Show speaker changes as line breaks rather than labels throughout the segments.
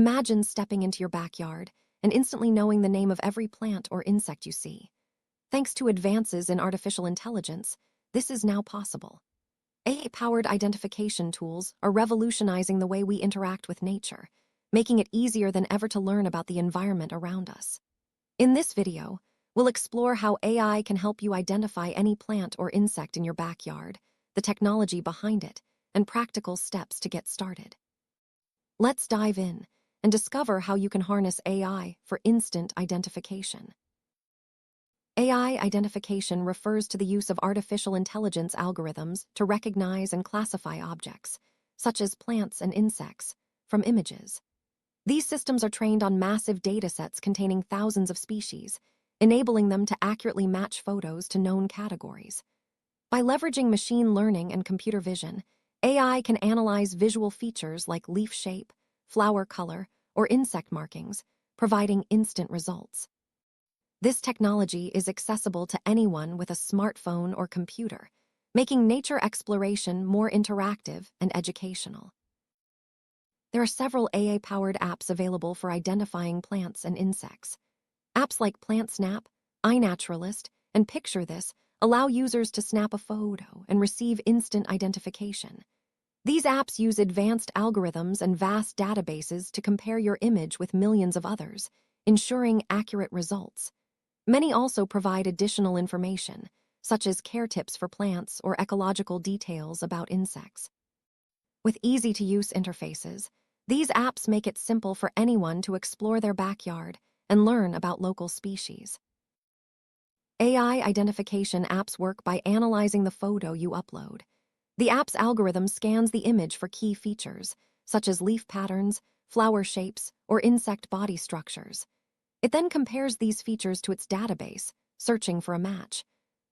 Imagine stepping into your backyard and instantly knowing the name of every plant or insect you see. Thanks to advances in artificial intelligence, this is now possible. AI-powered identification tools are revolutionizing the way we interact with nature, making it easier than ever to learn about the environment around us. In this video, we'll explore how AI can help you identify any plant or insect in your backyard, the technology behind it, and practical steps to get started. Let's dive in and discover how you can harness AI for instant identification. AI identification refers to the use of artificial intelligence algorithms to recognize and classify objects, such as plants and insects, from images. These systems are trained on massive datasets containing thousands of species, enabling them to accurately match photos to known categories. By leveraging machine learning and computer vision, AI can analyze visual features like leaf shape, flower color, or insect markings, providing instant results. This technology is accessible to anyone with a smartphone or computer, making nature exploration more interactive and educational. There are several AI-powered apps available for identifying plants and insects. Apps like PlantSnap, iNaturalist, and Picture This allow users to snap a photo and receive instant identification. These apps use advanced algorithms and vast databases to compare your image with millions of others, ensuring accurate results. Many also provide additional information, such as care tips for plants or ecological details about insects. With easy-to-use interfaces, these apps make it simple for anyone to explore their backyard and learn about local species. AI identification apps work by analyzing the photo you upload. The app's algorithm scans the image for key features, such as leaf patterns, flower shapes, or insect body structures. It then compares these features to its database, searching for a match.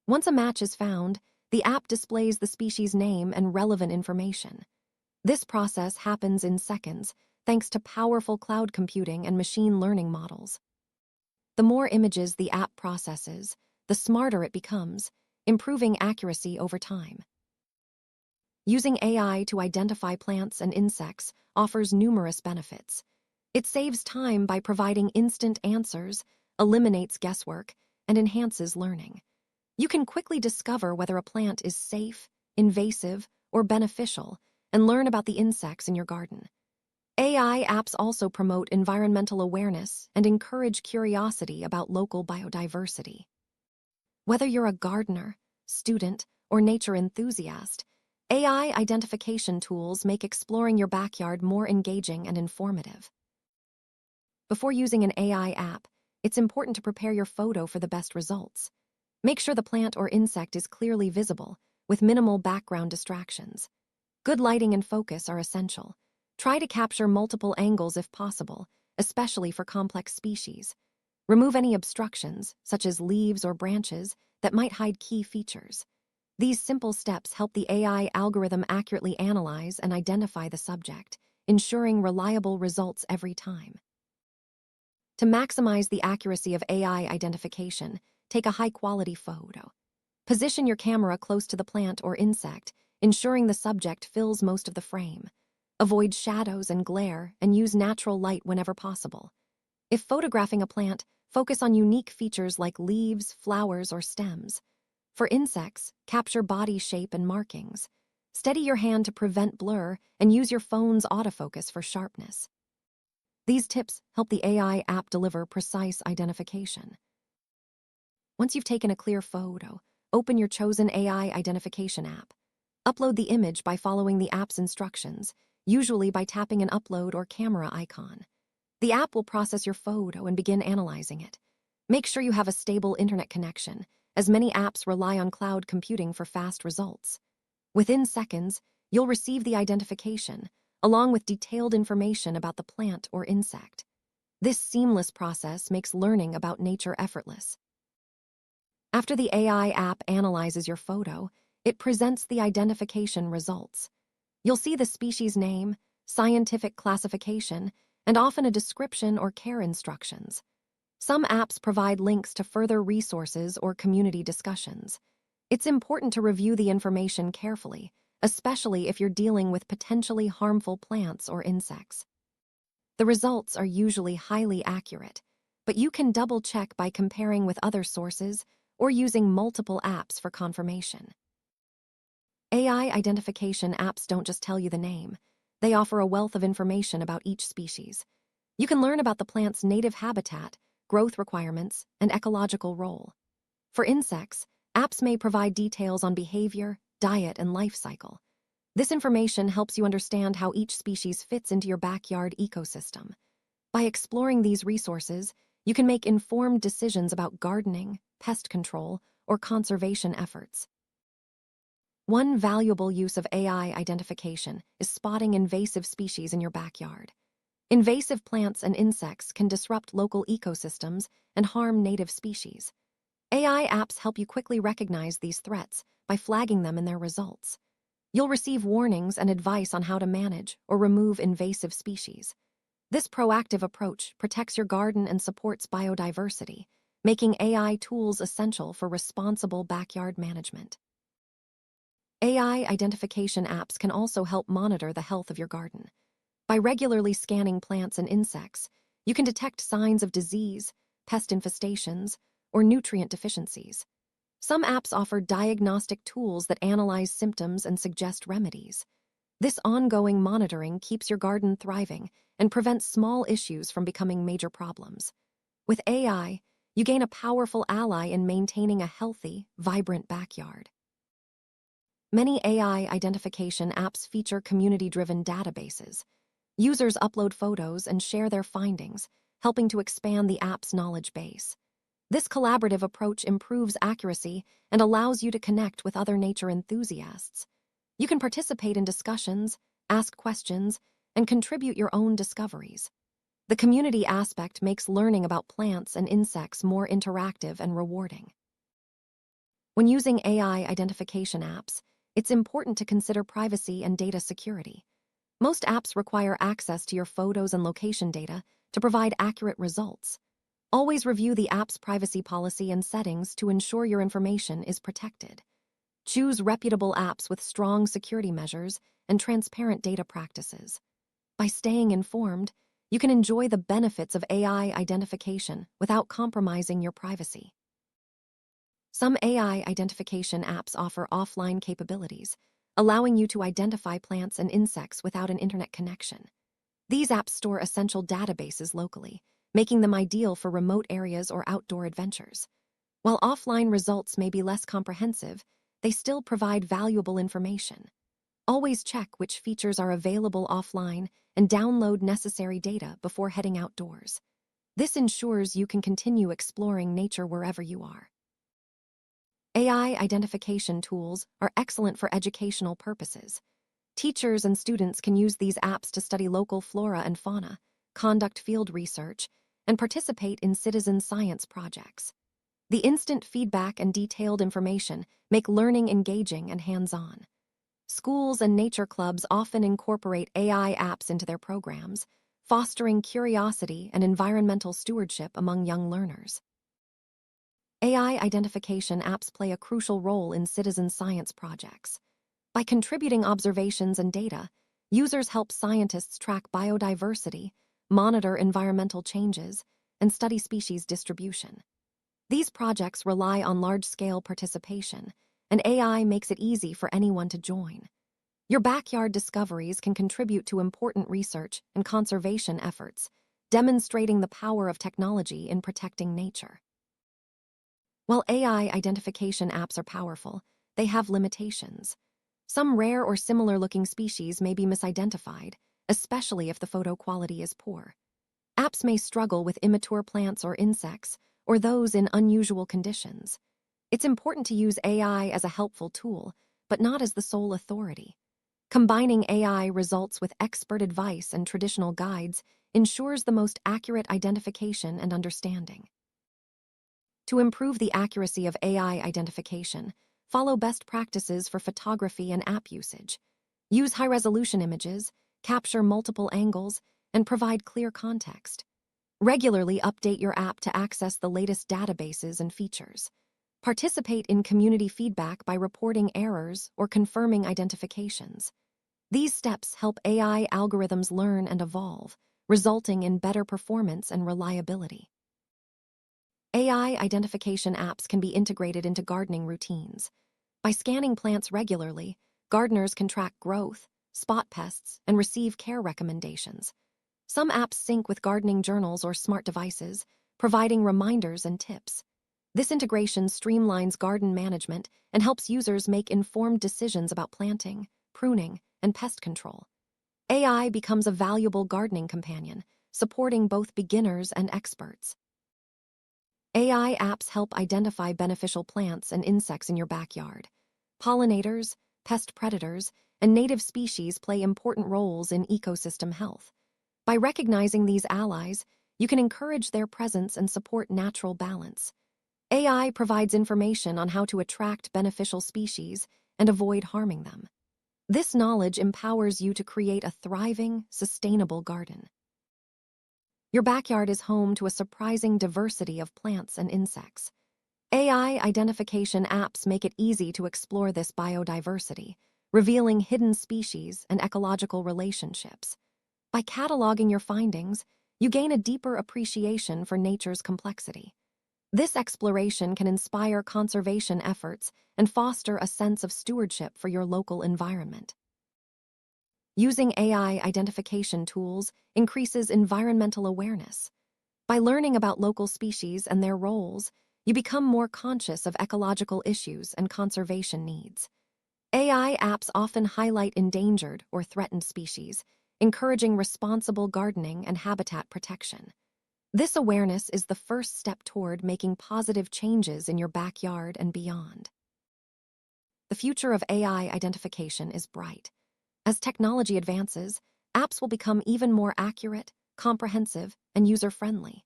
Once a match is found, the app displays the species name and relevant information. This process happens in seconds, thanks to powerful cloud computing and machine learning models. The more images the app processes, the smarter it becomes, improving accuracy over time. Using AI to identify plants and insects offers numerous benefits. It saves time by providing instant answers, eliminates guesswork, and enhances learning. You can quickly discover whether a plant is safe, invasive, or beneficial, and learn about the insects in your garden. AI apps also promote environmental awareness and encourage curiosity about local biodiversity. Whether you're a gardener, student, or nature enthusiast, AI identification tools make exploring your backyard more engaging and informative. Before using an AI app, it's important to prepare your photo for the best results. Make sure the plant or insect is clearly visible, with minimal background distractions. Good lighting and focus are essential. Try to capture multiple angles if possible, especially for complex species. Remove any obstructions, such as leaves or branches, that might hide key features. These simple steps help the AI algorithm accurately analyze and identify the subject, ensuring reliable results every time. To maximize the accuracy of AI identification, take a high-quality photo. Position your camera close to the plant or insect, ensuring the subject fills most of the frame. Avoid shadows and glare and use natural light whenever possible. If photographing a plant, focus on unique features like leaves, flowers, or stems. For insects, capture body shape and markings. Steady your hand to prevent blur and use your phone's autofocus for sharpness. These tips help the AI app deliver precise identification. Once you've taken a clear photo, open your chosen AI identification app. Upload the image by following the app's instructions, usually by tapping an upload or camera icon. The app will process your photo and begin analyzing it. Make sure you have a stable internet connection, as many apps rely on cloud computing for fast results. Within seconds, you'll receive the identification, along with detailed information about the plant or insect. This seamless process makes learning about nature effortless. After the AI app analyzes your photo, it presents the identification results. You'll see the species name, scientific classification, and often a description or care instructions. Some apps provide links to further resources or community discussions. It's important to review the information carefully, especially if you're dealing with potentially harmful plants or insects. The results are usually highly accurate, but you can double-check by comparing with other sources or using multiple apps for confirmation. AI identification apps don't just tell you the name. They offer a wealth of information about each species. You can learn about the plant's native habitat, growth requirements, and ecological role. For insects, apps may provide details on behavior, diet, and life cycle. This information helps you understand how each species fits into your backyard ecosystem. By exploring these resources, you can make informed decisions about gardening, pest control, or conservation efforts. One valuable use of AI identification is spotting invasive species in your backyard. Invasive plants and insects can disrupt local ecosystems and harm native species. AI apps help you quickly recognize these threats by flagging them in their results. You'll receive warnings and advice on how to manage or remove invasive species. This proactive approach protects your garden and supports biodiversity, making AI tools essential for responsible backyard management. AI identification apps can also help monitor the health of your garden. By regularly scanning plants and insects, you can detect signs of disease, pest infestations, or nutrient deficiencies. Some apps offer diagnostic tools that analyze symptoms and suggest remedies. This ongoing monitoring keeps your garden thriving and prevents small issues from becoming major problems. With AI, you gain a powerful ally in maintaining a healthy, vibrant backyard. Many AI identification apps feature community-driven databases. Users upload photos and share their findings, helping to expand the app's knowledge base. This collaborative approach improves accuracy and allows you to connect with other nature enthusiasts. You can participate in discussions, ask questions, and contribute your own discoveries. The community aspect makes learning about plants and insects more interactive and rewarding. When using AI identification apps, it's important to consider privacy and data security. Most apps require access to your photos and location data to provide accurate results. Always review the app's privacy policy and settings to ensure your information is protected. Choose reputable apps with strong security measures and transparent data practices. By staying informed, you can enjoy the benefits of AI identification without compromising your privacy. Some AI identification apps offer offline capabilities, allowing you to identify plants and insects without an internet connection. These apps store essential databases locally, making them ideal for remote areas or outdoor adventures. While offline results may be less comprehensive, they still provide valuable information. Always check which features are available offline and download necessary data before heading outdoors. This ensures you can continue exploring nature wherever you are. AI identification tools are excellent for educational purposes. Teachers and students can use these apps to study local flora and fauna, conduct field research, and participate in citizen science projects. The instant feedback and detailed information make learning engaging and hands-on. Schools and nature clubs often incorporate AI apps into their programs, fostering curiosity and environmental stewardship among young learners. AI identification apps play a crucial role in citizen science projects. By contributing observations and data, users help scientists track biodiversity, monitor environmental changes, and study species distribution. These projects rely on large-scale participation, and AI makes it easy for anyone to join. Your backyard discoveries can contribute to important research and conservation efforts, demonstrating the power of technology in protecting nature. While AI identification apps are powerful, they have limitations. Some rare or similar-looking species may be misidentified, especially if the photo quality is poor. Apps may struggle with immature plants or insects, or those in unusual conditions. It's important to use AI as a helpful tool, but not as the sole authority. Combining AI results with expert advice and traditional guides ensures the most accurate identification and understanding. To improve the accuracy of AI identification, follow best practices for photography and app usage. Use high-resolution images, capture multiple angles, and provide clear context. Regularly update your app to access the latest databases and features. Participate in community feedback by reporting errors or confirming identifications. These steps help AI algorithms learn and evolve, resulting in better performance and reliability. AI identification apps can be integrated into gardening routines. By scanning plants regularly, gardeners can track growth, spot pests, and receive care recommendations. Some apps sync with gardening journals or smart devices, providing reminders and tips. This integration streamlines garden management and helps users make informed decisions about planting, pruning, and pest control. AI becomes a valuable gardening companion, supporting both beginners and experts. AI apps help identify beneficial plants and insects in your backyard. Pollinators, pest predators, and native species play important roles in ecosystem health. By recognizing these allies, you can encourage their presence and support natural balance. AI provides information on how to attract beneficial species and avoid harming them. This knowledge empowers you to create a thriving, sustainable garden. Your backyard is home to a surprising diversity of plants and insects. AI identification apps make it easy to explore this biodiversity, revealing hidden species and ecological relationships. By cataloging your findings, you gain a deeper appreciation for nature's complexity. This exploration can inspire conservation efforts and foster a sense of stewardship for your local environment. Using AI identification tools increases environmental awareness. By learning about local species and their roles, you become more conscious of ecological issues and conservation needs. AI apps often highlight endangered or threatened species, encouraging responsible gardening and habitat protection. This awareness is the first step toward making positive changes in your backyard and beyond. The future of AI identification is bright. As technology advances, apps will become even more accurate, comprehensive, and user-friendly.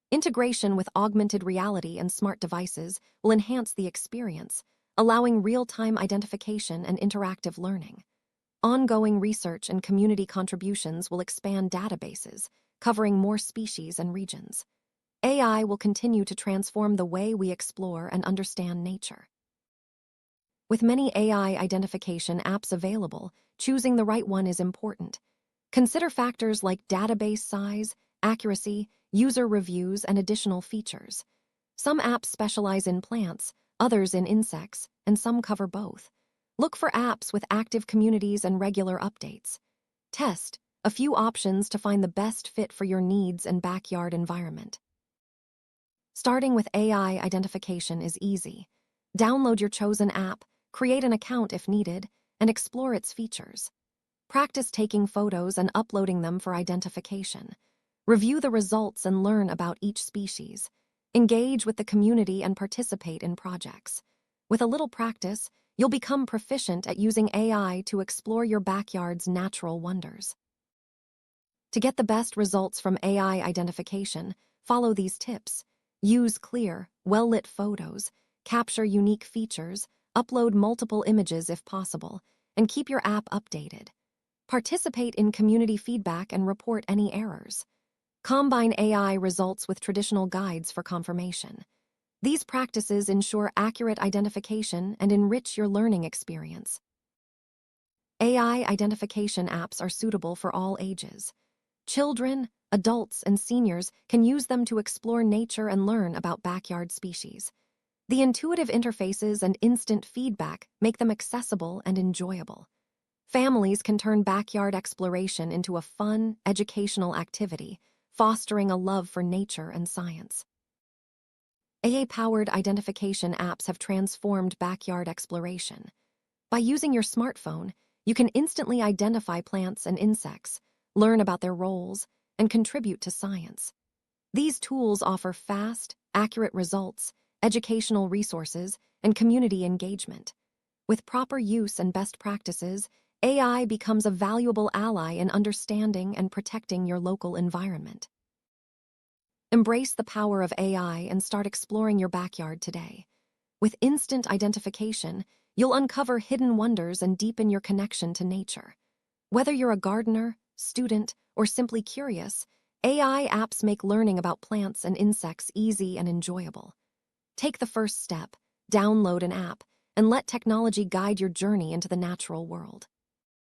Integration with augmented reality and smart devices will enhance the experience, allowing real-time identification and interactive learning. Ongoing research and community contributions will expand databases, covering more species and regions. AI will continue to transform the way we explore and understand nature. With many AI identification apps available, choosing the right one is important. Consider factors like database size, accuracy, user reviews, and additional features. Some apps specialize in plants, others in insects, and some cover both. Look for apps with active communities and regular updates. Test a few options to find the best fit for your needs and backyard environment. Starting with AI identification is easy. Download your chosen app, create an account if needed, and explore its features. Practice taking photos and uploading them for identification. Review the results and learn about each species. Engage with the community and participate in projects. With a little practice, you'll become proficient at using AI to explore your backyard's natural wonders. To get the best results from AI identification, follow these tips. Use clear, well-lit photos, capture unique features, upload multiple images if possible, and keep your app updated. Participate in community feedback and report any errors. Combine AI results with traditional guides for confirmation. These practices ensure accurate identification and enrich your learning experience. AI identification apps are suitable for all ages. Children, adults, and seniors can use them to explore nature and learn about backyard species. The intuitive interfaces and instant feedback make them accessible and enjoyable. Families can turn backyard exploration into a fun, educational activity, fostering a love for nature and science. AI-powered identification apps have transformed backyard exploration. By using your smartphone, you can instantly identify plants and insects, learn about their roles, and contribute to science. These tools offer fast, accurate results, educational resources, and community engagement. With proper use and best practices, AI becomes a valuable ally in understanding and protecting your local environment. Embrace the power of AI and start exploring your backyard today. With instant identification, you'll uncover hidden wonders and deepen your connection to nature. Whether you're a gardener, student, or simply curious, AI apps make learning about plants and insects easy and enjoyable. Take the first step, download an app, and let technology guide your journey into the natural world.